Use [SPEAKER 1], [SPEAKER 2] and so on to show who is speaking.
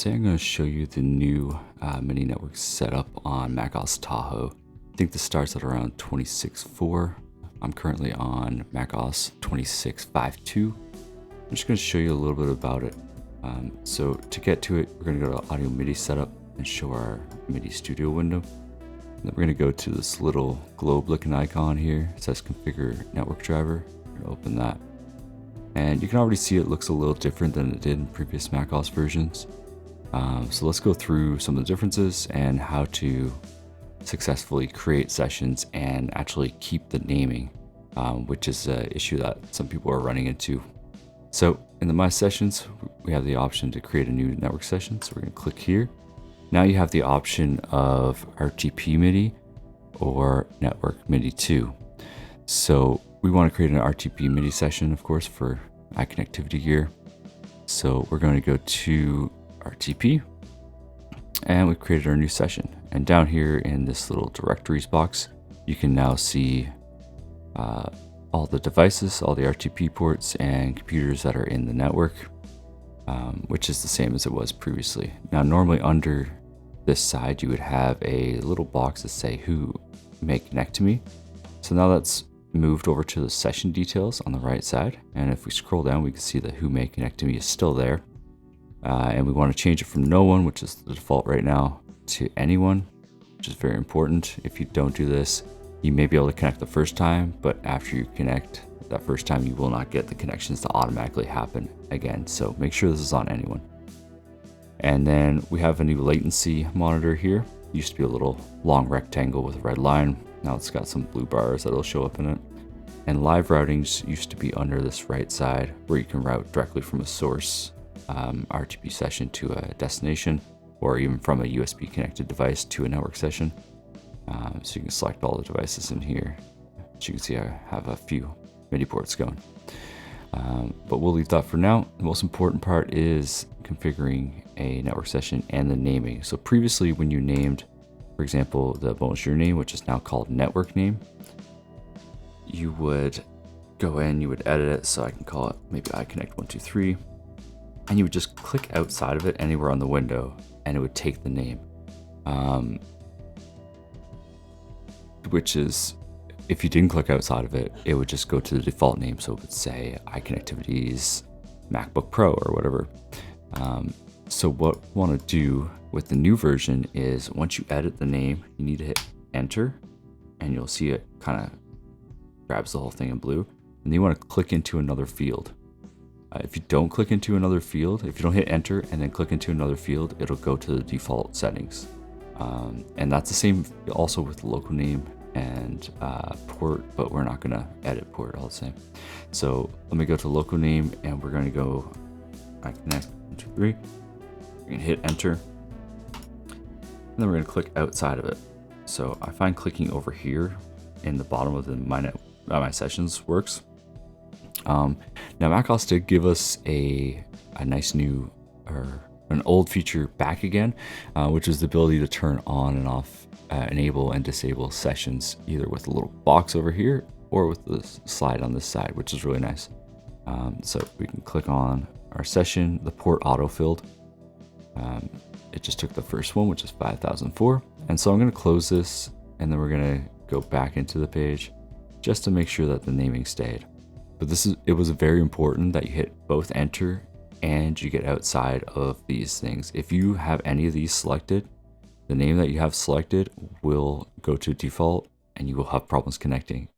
[SPEAKER 1] Today I'm going to show you the new MIDI network setup on macOS Tahoe. I think this starts at around 26.4. I'm currently on macOS 26.5.2. I'm just going to show you a little bit about it. So to get to it, we're going to go to Audio MIDI Setup and show our MIDI Studio window. And then we're going to go to this little globe looking icon here. It says Configure Network Driver. We're going to open that. And you can already see it looks a little different than it did in previous macOS versions. So let's go through some of the differences and how to successfully create sessions and actually keep the naming, which is an issue that some people are running into. So in the My Sessions, we have the option to create a new network session. So we're going to click here. Now you have the option of RTP MIDI or Network MIDI 2. So we want to create an RTP MIDI session, of course, for iConnectivity gear. So we're going to go to RTP and we've created our new session. And down here in this little directories box, you can now see all the devices, all the RTP ports and computers that are in the network, which is the same as it was previously. Now, normally under this side, you would have a little box that say who may connect to me. So now that's moved over to the session details on the right side. And if we scroll down, we can see that who may connect to me is still there. And we want to change it from no one, which is the default right now, to anyone, which is very important. If you don't do this, you may be able to connect the first time, but after you connect that first time, you will not get the connections to automatically happen again. So make sure this is on anyone. And then we have a new latency monitor here. It used to be a little long rectangle with a red line. Now it's got some blue bars that'll show up in it. And live routings used to be under this right side, where you can route directly from a source RTP session to a destination, or even from a USB connected device to a network session. So you can select all the devices in here. As you can see, I have a few MIDI ports going. But we'll leave that for now. The most important part is configuring a network session and the naming. So previously, when you named, for example, the Bonjour name, which is now called network name, you would go in, you would edit it. So I can call it maybe iConnect123. And you would just click outside of it anywhere on the window and it would take the name. Which is, if you didn't click outside of it, it would just go to the default name. So it would say iConnectivity's MacBook Pro or whatever. So what we want to do with the new version is once you edit the name, you need to hit enter and you'll see it kind of grabs the whole thing in blue. And then you want to click into another field. If you don't click into another field, if you don't hit enter and then click into another field, it'll go to the default settings. And that's the same also with local name and port, but we're not going to edit port all the same. So let me go to local name and we're going to go iConnect 1, 2, 3. We're going to hit enter. And then we're going to click outside of it. So I find clicking over here in the bottom of the My Sessions works. Now macOS did give us a nice new, or an old feature back again, which is the ability to turn on and off, enable and disable sessions, either with a little box over here or with the slide on this side, which is really nice. So we can click on our session, the port auto-filled. It just took the first one, which is 5004. And so I'm going to close this and then we're going to go back into the page just to make sure that the naming stayed. But it was very important that you hit both enter and you get outside of these things. If you have any of these selected, the name that you have selected will go to default and you will have problems connecting.